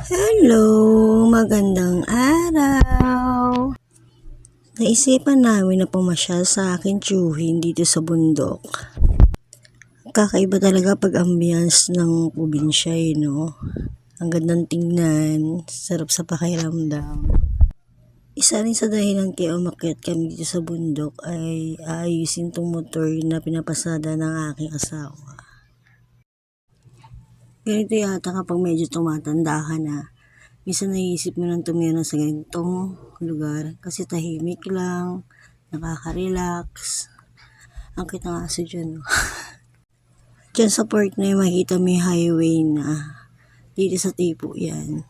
Hello, magandang araw. Naisipan namin na pumasyal sa akin tiyuhin dito sa bundok. Kakaiba talaga pag ambience ng probinsya, no? Ang gandang tingnan, sarap sa pakiramdam. Isa rin sa dahilan kaya umakyat kami dito sa bundok ay aayusin tong motor na pinapasada ng aking asawa. Ganito yata kapag medyo tumatanda ka na. Minsan naiisip mo nang tumira sa ganitong lugar kasi tahimik lang, nakaka-relax. Ang kita nga sa dyan, no? Dyan sa part na yung makita mo yung highway na dito sa tipo yan.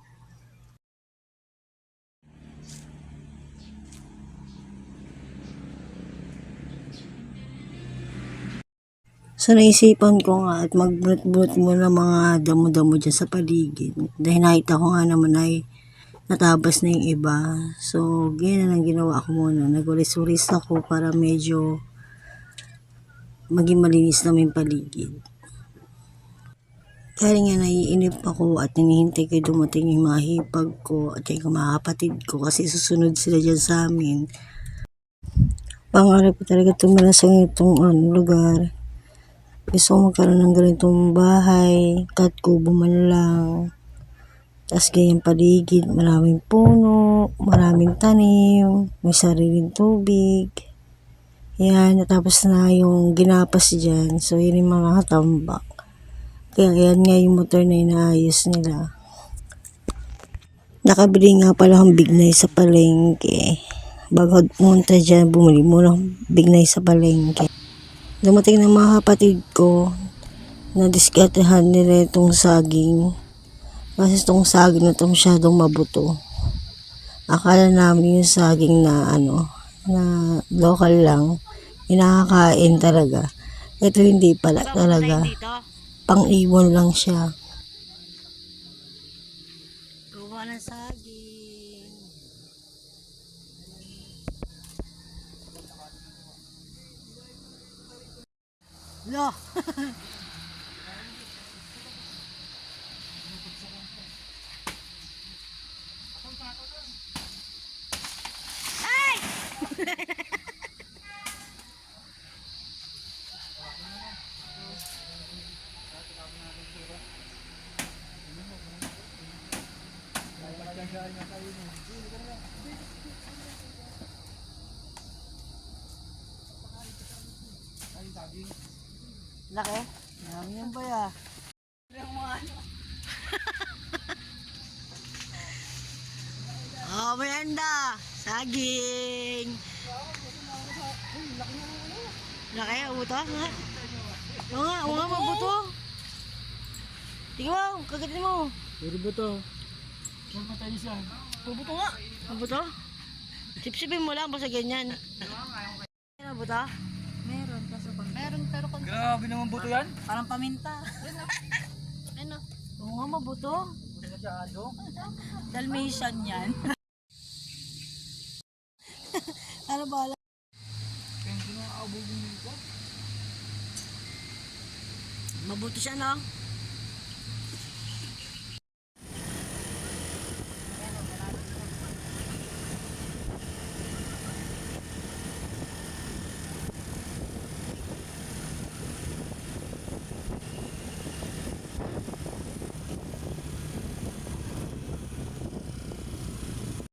So naisipan ko nga at magbunot-bunot mo ng mga damo-damo dyan sa paligid. Dahil nakita ko nga naman ay natabas na yung iba. So ganyan ang ginawa ko muna. Nag-uris-uris ako para medyo maging malinis naman yung paligid. Kaya nga naiinip ako at hinihintay ko dumating yung mga hipag ko at yung mga kapatid ko kasi susunod sila dyan sa amin. Pangarap ko talaga tumira sa itong lugar. Gusto ko magkaroon ng ganitong bahay, kahit kubo man lang. Tapos ganyang paligid, maraming puno, maraming tanim, may sariling tubig. Yan, natapos na yung ginapas dyan. So, yun yung mga katambak. Kaya yan nga yung motor na inaayos nila. Nakabili nga pala akong bignay sa palengke. Bago pumunta dyan, bumili muna akong bignay sa palengke. Dumating ng mga kapatid ko, nadiskartehan nila itong saging. Kasi itong saging na itong masyadong mabuto. Akala namin yung saging na na local lang, inakakain talaga. Ito hindi pala talaga. Pang-iwan lang siya. Gawa ng saging. Lo! Ay! Laki? Marami yung baya. Oh, merenda! Saging! Laki, ubuto nga. Oo nga, mabuto. Tingnan mo, kagatin mo. Puro buto. Huwag matay siya. Mabuto nga. Mabuto? Sipsipin mo lang, basta ganyan. Mabuto? Meron, kaso meron pero kung Grabe naman buto yan. parang paminta. Ano? Oo nga, mabuto. Dalmatian yan. Ano ba? Mabuto siya, no?